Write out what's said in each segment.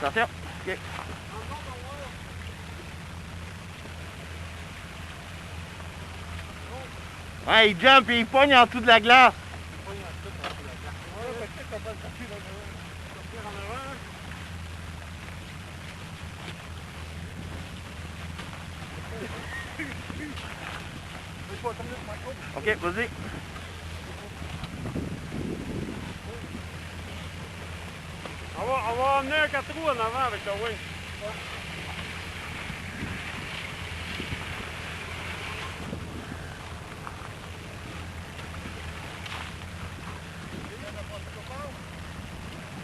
Attention. OK. Ouais, il jump et il pogne en dessous de la glace. OK, vas-y. On va emmener un 4 roues en avant avec le winch.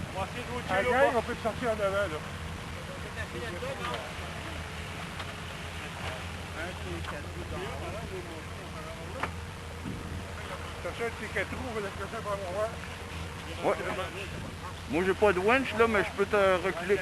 On va essayer de rouler là. On peut te sortir en avant, là. Chercher un petit 4 roues, on va laisser ça pour avoir. Ouais. Moi, j'ai pas de winch, là, mais je peux te reculer.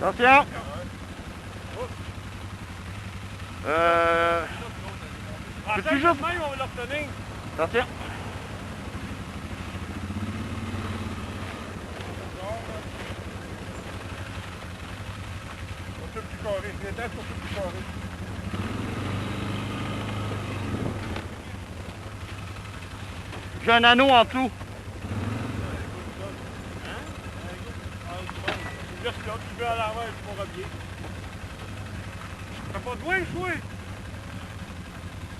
Attention. Peux-tu juste... on va l'obtenir. Attention. On fait plus carré. Les dates sont plus carré. J'ai un anneau en dessous. Juste là, tu veux à l'avant, je pourrais bien. T'as pas de winch, oui?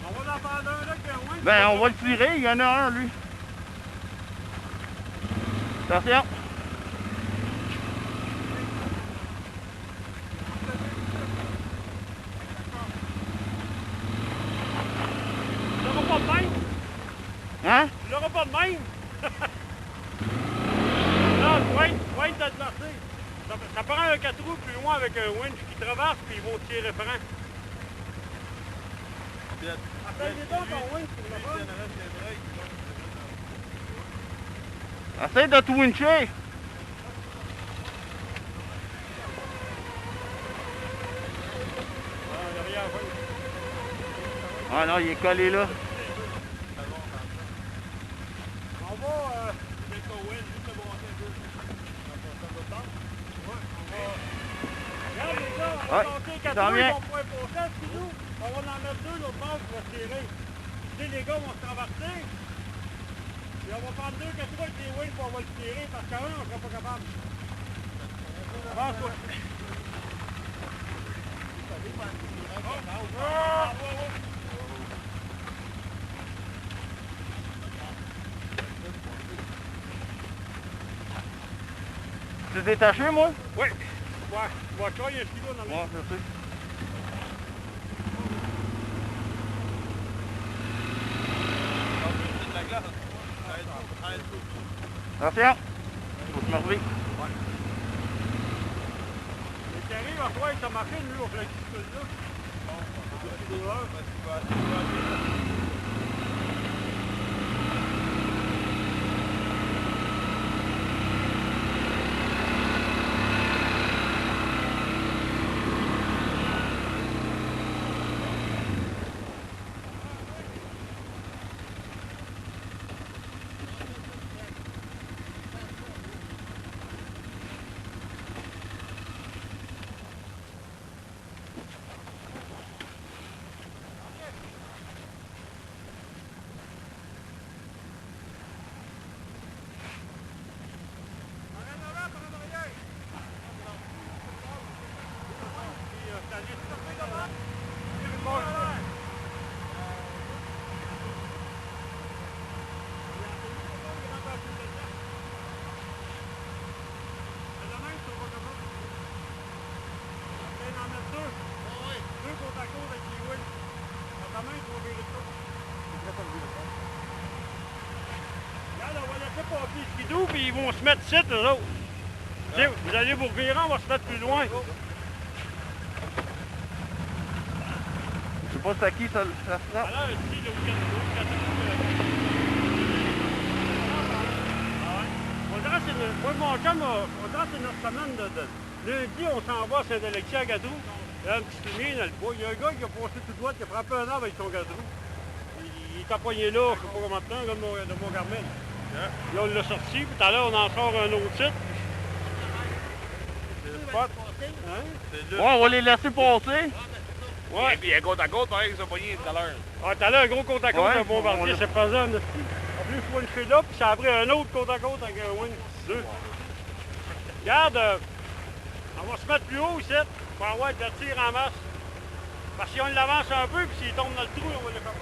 On va en prendre un là qui a un winch. Ben, on va le tirer, il y en a un, lui. Attention. Tu l'auras pas de même? Hein? Tu l'auras pas de même? Non, wait de te lancer. Ça prend un 4 roues plus loin avec un winch qui traverse puis ils vont tirer franc. Essaye donc ton winch pour le fun. Essaye de te wincher. Ah non, il est collé là. On va mettre ton winch juste le monter un peu. Regarde les gars, on va monter 4 roues, ils vont pas imposer, puis nous, on va en mettre 2 l'autre bord pour tirer. Tu sais, les gars vont se traverser. Puis on va prendre 2 4 roues avec les winch pour on va le tirer, parce qu'avant, on ne sera pas capable. Avance-toi. Tu es détaché, moi? Oui. Ouais, tu vas il y a un kilo dans le... Ouais, je sais. Attention. Faut se merveiller. Et qui arrive à toi, il t'a marqué, lui, au flexible là. les skidoo, puis ils vont se mettre ici, eux autres. T'sais, vous allez vous revirer, on va se mettre plus loin. Je sais pas c'est à qui ça sera. Alors, ici, le on dirait que c'est moi, mon chum, on dirait que c'est notre semaine de... Lundi, on s'en va à Saint-Alexis à Gadou. Il y a un petit fumier dans le bois. Il y a un gars qui a passé tout droit, qui a frappé un arbre avec son gadou. Il est empoigné là, je sais pas comment de temps, comme de mon Carmel. Là, on l'a sorti, puis tout à l'heure, on en sort un autre site. C'est le spot. Hein? Ouais, on va les laisser passer. Ouais. Il y a un côte à côte, pareil, ils ont pogné tout à l'heure. Ah, tout à l'heure, un gros côte à côte, Ouais, un bombardier, c'est pesant. En plus, il faut une fille là, puis ça a pris un autre côte à côte avec un wing 2. Regarde, on va se mettre plus haut ici, pour avoir de la tir en masse. Parce que si on l'avance un peu, puis s'il tombe dans le trou, on va le faire.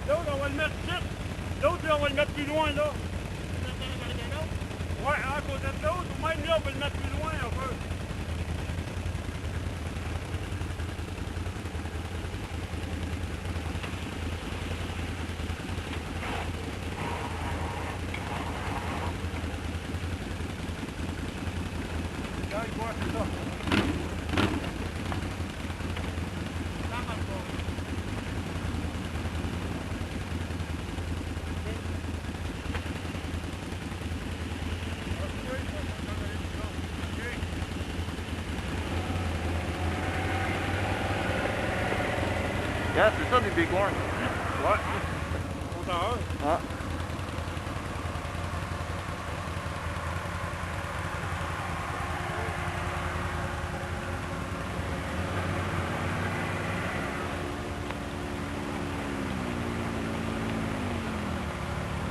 L'autre, on va le mettre ici. L'autre, là, on va le mettre plus loin, là. Ouais, à côté de l'autre, ou même là, on va le mettre plus loin un peu. Yeah, c'est ça des bighorns. Ouais. On t'en a. Ah.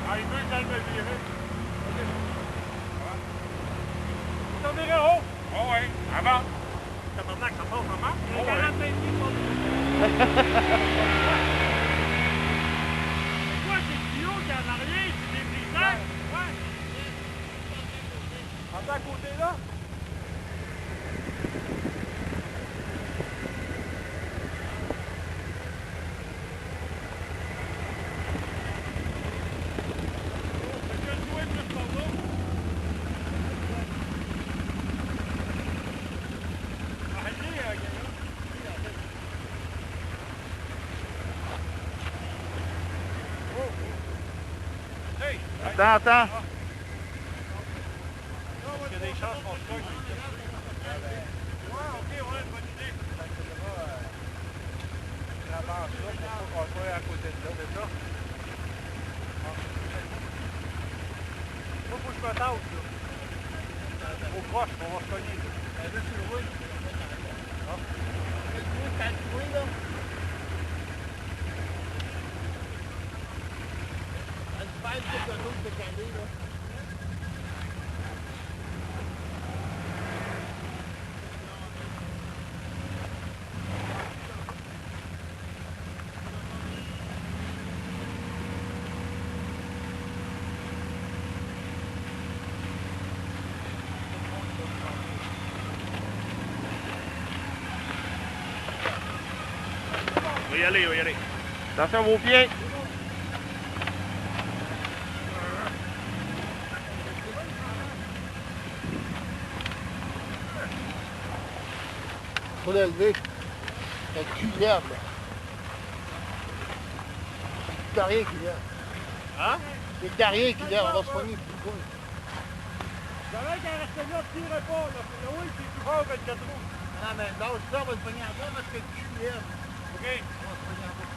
Ah, il veut que j'aille me virer. Tu t'en virais haut? Oh ouais, avant. Tabarnak, ça passe vraiment. Il y a Oh, 40 ouais. pieds pour C'est quoi, c'est le tuyau qui est en arrière? C'est des briseurs? Ouais. Attends à côté là? Attends, attends. Il y a des chances qu'on se cogne. Ouais, ok, ouais, bonne idée. Avant ça, pour pas qu'on soit à côté de là, c'est ça? Moi, faut que je me tasse, là. Au proche, on va se cogner. Là, tu le roules. On va y aller, on va y aller. Attention à vos pieds. Faut l'élever. Avec le cul l'herbe. C'est le carrier qui l'herbe. Hein? C'est le carrier qui l'herbe, on va se poigner. J'avais qu'à rester là, tu tirerais pas, là. Oui, c'est plus fort que le 4 roues. Non, mais là, ça, on va se poigner en bas parce que le cul l'herbe. OK. On va se poigner en bas.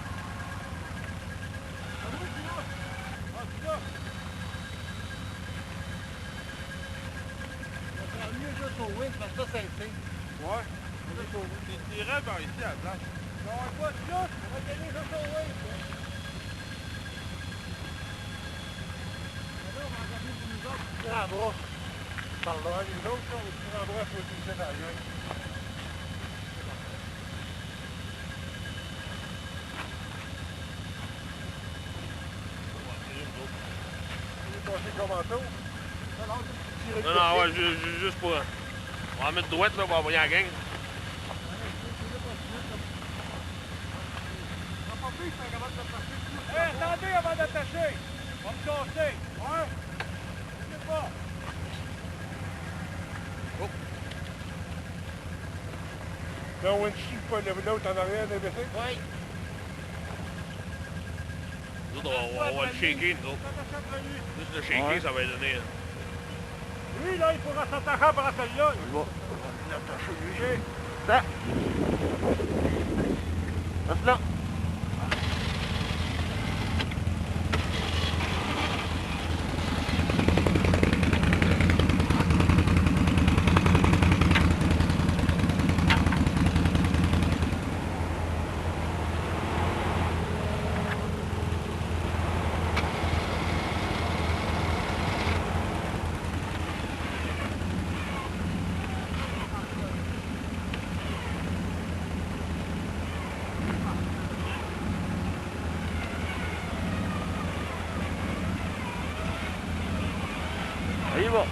ça. Ça sera mieux juste au winch, parce que ça, c'est été. Ouais. Tu tirais par ici à la place. On va pas de là, on va gagner juste au winch. Là, on va regarder pour nous autres. Ah, bras. Par là. Les autres, on se rendra à côté de la gueule. Tu es passé comment ça? Non, non, ouais, juste pour... On va mettre droite, là, pour envoyer la gang. Hey, attendez avant d'attacher. On va me casser. Ouais. Je sais pas. Là, on winch pas l'autre en arrière des WC? Oui. Nous autres, on va le shaker, nous autres. Juste le shaker, Ouais. ça va lui donner... Lui, là, il pourra s'attacher à celle-là. Je vais l'attacher lui. Ça. Reste là. Allez, va.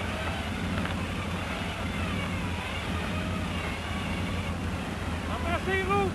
Embrassez vous.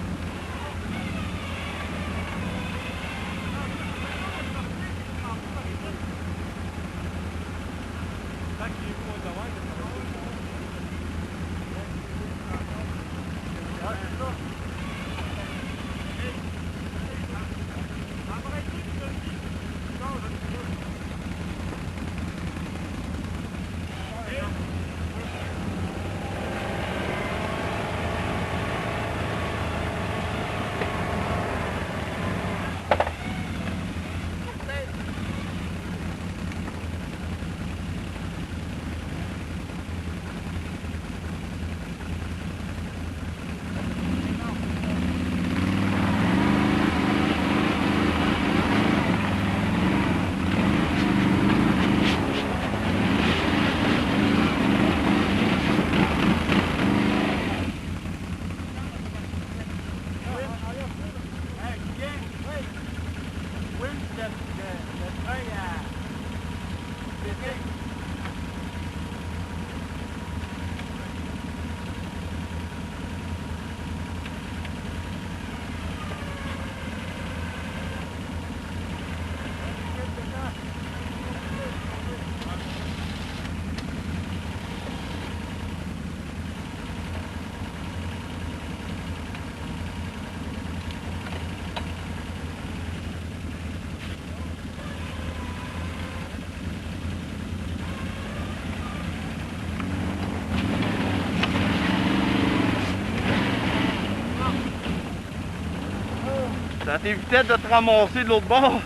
Ça t'évitait de te ramasser de l'autre bord. Ouais.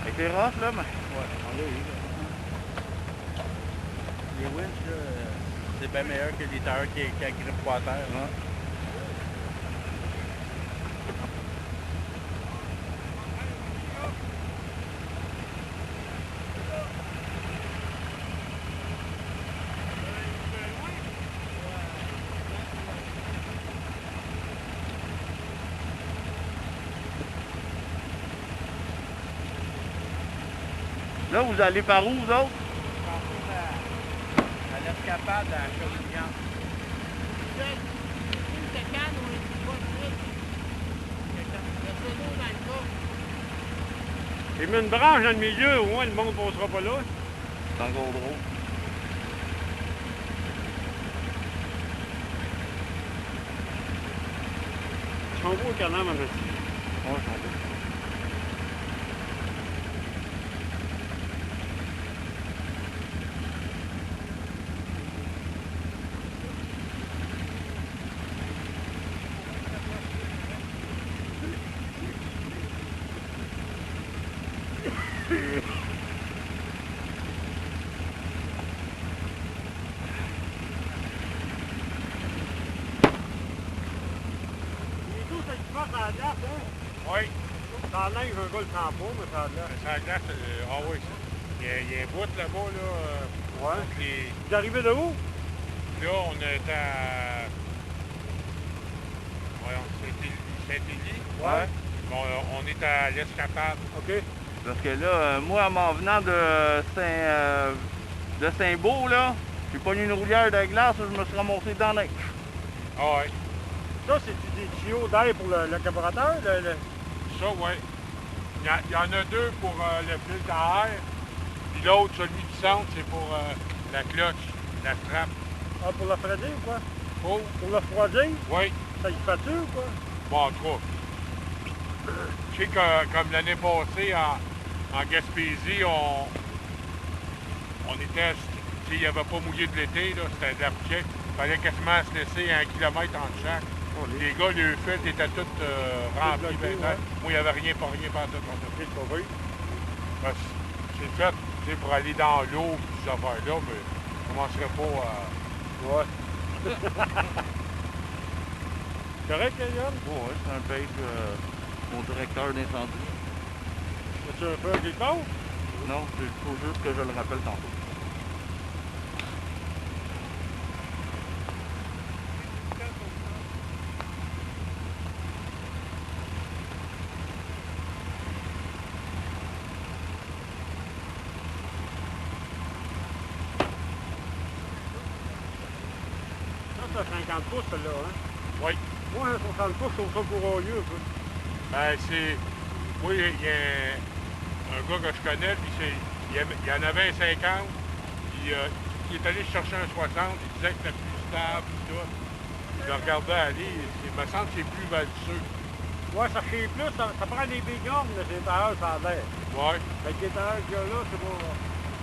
Avec les roches, là, mais... Ouais, on l'a eu. Là. Les winch, là, c'est bien meilleur que les tailleurs qui agrippent pas à terre. Ouais. Là, vous allez par où, vous autres? À l'escapade à Shawinigan. Il met une branche dans le milieu, au moins le monde ne passera pas là. C'est encore drôle. Ils sont beaux, le canard, maintenant. Ouais, ils sont beaux. Et tout, ça se passe à la glace, hein? Oui. Dans la neige, un gars le sent pas, mais ça a de l'air. C'est la glace. Ah oui, ça. Il y a un bout là-bas, là. Ouais. donc les- Vous arrivez de où? Là, on est à. Voyons, Saint-Élie. Ouais. Bon, on est à l'Escapade. OK. Parce que là, moi, en m'en venant de Saint-Beau, là, j'ai pogné une roulière de glace, je me suis ramassé dans la neige. Ah ouais. Ça, c'est des tuyaux d'air pour le carburateur? Ça, oui. Il y en a deux pour le filtre à air. Puis l'autre, celui du centre, c'est pour la cloche, la trappe. Ah, pour le refroidir ou quoi? Oh, Pour le refroidir? oui. Ça y fait ou quoi? Bon, en tout cas. Je sais que comme l'année passée, en Gaspésie, on était. Il n'y avait pas mouillé de l'été, là, c'était de la poussière. Il fallait quasiment se laisser 1 kilomètre entre chaque. Les gars, les fils étaient tous remplis. bloqués, Ben, ouais. moi, il n'y avait rien, pas tout. C'est pas vrai. Parce que c'est fait, tu sais, pour aller dans l'eau et ces affaires-là, mais je commencerai pas à. Ouais. Correct, Yann? Oh, ouais, c'est un page, mon directeur d'incendie. As-tu un peu quelque part? Non, il faut juste que je le rappelle tantôt. Ça, c'est 50 pouces, celle-là, hein? Oui. Moi, un 60 pouces, je trouve ça courageux, un peu. Ben, c'est. Oui, il y a un gars que je connais, puis il y en avait un 50, puis il est allé chercher un 60, il disait que c'était plus stable, tout ça. Je le regardais aller, il me semble que c'est plus valseux. Ouais, ça chie plus, ça prend des big arms, le étageur, ça a l'air. Ouais. Fait que l'étageur qu'il y a là, c'est bon.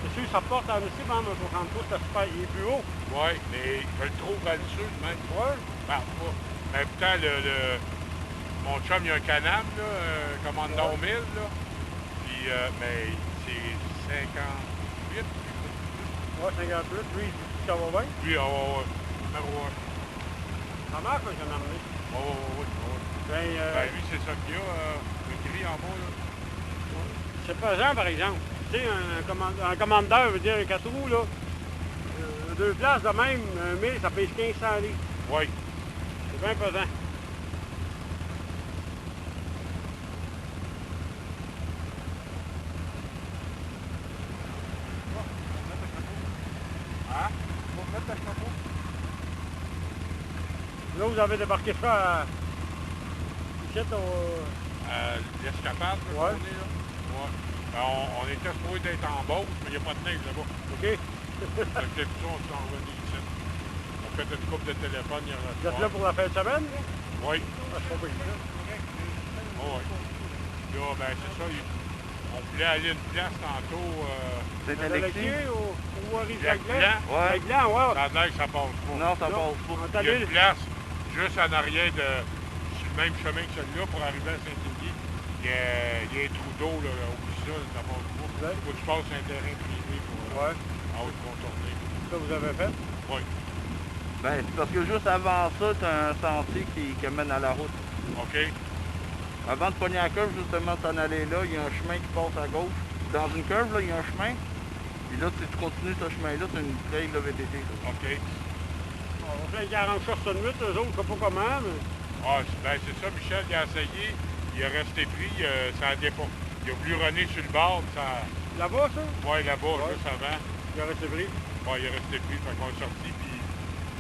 C'est sûr, ça porte en aussi, même un 60 pouces, c'est super, il est plus haut. Ouais, mais je le trouve valseux, même. Ouais. Ben, pas. Mais pourtant, mon chum, il a un Can-Am, là, Commandant 1000, là. Puis, mais c'est 58. Ouais, 50 plus, lui, ça va bien. Lui, numéro 1. Ça marche, là, j'en ai amené. Ben, Ben, lui, c'est ça qu'il y a, le gris en bas, là. c'est pesant, par exemple. Tu sais, un commandeur veut dire un 4 roues, là. Deux places de même, un 1000, ça pèse 1500 livres. Oui. C'est bien pesant. Hein? Là, vous avez débarqué ça à... Ici, L'escapade, là, Ouais. qu'on est, là. Ouais. Ben, on était supposé d'être en Beauce, mais il n'y a pas de neige là-bas. OK. Fait que depuis ça, on s'est revenu ici. On fait une coupe de téléphone hier Vous êtes là soir. pour la fin de semaine, là? Oui. Ah, c'est pas pire, ça. Oh, oui. Là, ben, c'est ça. On voulait aller à une place tantôt. C'est À Alexis? Alexis ou à Lac Rive-Blanc? Blanc. Ouais. Rive-Blanc, ouais. Ça neige, ça passe pas. Non, ça Non. passe pas. On est Il y a allé... une place juste en arrière sur le même chemin que celui-là pour arriver à Saint-Élie. Il y a un trou d'eau là, au bout de ça, ça passe pas. Ouais. Faut que tu passes un terrain privé pour Ouais. en haute contourner. Ça, vous avez fait? Oui. Ben, c'est parce que juste avant ça, t'as un sentier qui mène à la route. OK. Avant de pogner la curve, justement, de s'en aller là, il y a un chemin qui passe à gauche. Dans une curve, là, il y a un chemin. Puis là, si tu continues ce chemin-là, c'est une trail de VTT. là. OK. On va faire 40 chars sur une nuit, eux autres, je sais pas comment, mais... Ah, c'est ça, Michel, il a essayé. Il est resté pris. Ça a dépôt. Il a voulu runner sur le bord, ça Là-bas, ça? Ouais, là-bas, juste avant. Il a resté pris. Ouais, il est resté pris, fait qu'on est sorti, puis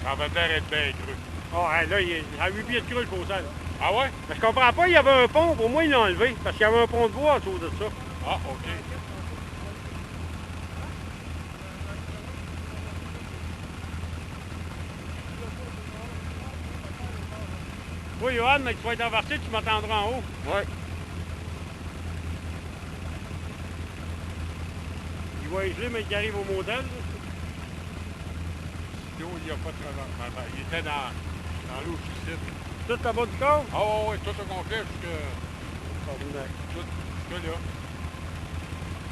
ça avait l'air d'être bien cru. Ah, là, il est à 8 pieds de creux, le fossé. Ah ouais? Mais je comprends pas, il y avait un pont, pour moi, il l'a enlevé, parce qu'il y avait un pont de bois autour de ça. Ah, OK. Oui, Johan, mais tu vas être embarqué, tu m'attendras en haut. Ouais. Il va geler, mais il arrive au modèle. Sinon, il n'y a pas de travail. Il était dans l'eau ici. Tout là-bas du corps? Ah ouais, ouais, tout au complet jusque là.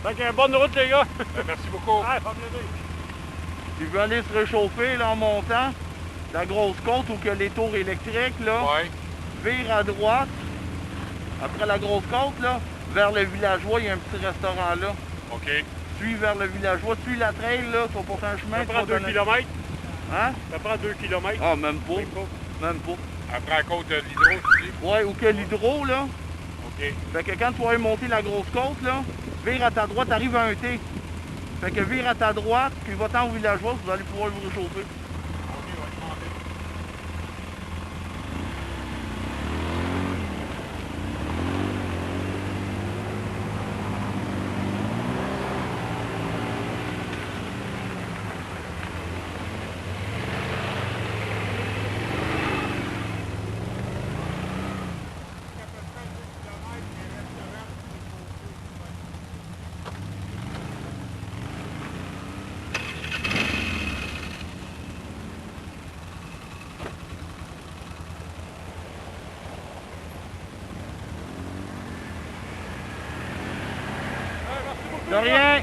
Fait que bonne route, les gars. Ben, merci beaucoup. Ah, pas plaisir. Tu veux aller se réchauffer là en montant. La grosse côte où il y a les tours électriques là. Ouais. Vire à droite. Après la grosse côte là, vers le villageois, il y a un petit restaurant là. OK. Suis vers le villageois, suis la trail là, tu vas porter un chemin. Ça prend tu vas 2 donner- km. Hein? Ça prend 2 km. Ah, même pas. Même pas. Même pas. Après, à cause de l'hydro, tu dis? Ouais, ou que l'hydro là. OK. Fait que quand tu vas monter la grosse côte là, vire à ta droite, t'arrives à un T. Fait que vire à ta droite, puis va-t'en au villageois, vous allez pouvoir vous réchauffer. OK, on va demander. De rien!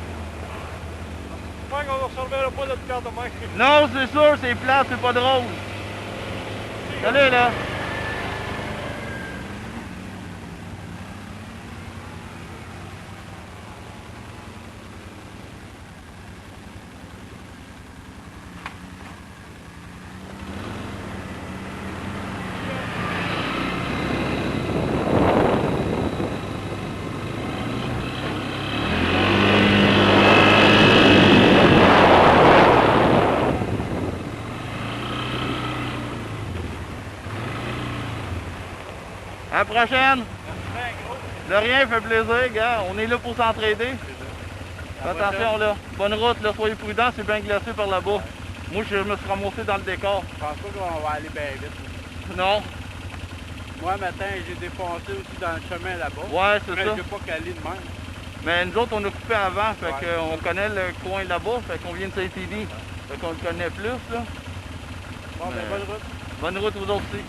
J'espère qu'on ne resolvera pas notre carte de main. Non, c'est sûr, c'est plat, c'est pas drôle. Salut là! À la prochaine! De rien, fait plaisir, gars. On est là pour s'entraider. Fais attention là. Bonne route, là. Soyez prudents, c'est bien glacé par là-bas. Moi, je me suis ramassé dans le décor. Je pense pas qu'on va aller bien vite. Non? Moi, matin, j'ai défoncé aussi dans le chemin là-bas. Ouais, c'est Mais ça. je vais pas caler de même. Mais nous autres, on a coupé avant, fait Ouais. qu'on connaît le coin là-bas, fait qu'on vient de Saint-Élie. Fait qu'on le connaît plus, là. Bon, ben, Mais- bonne route. Bonne route aux autres aussi.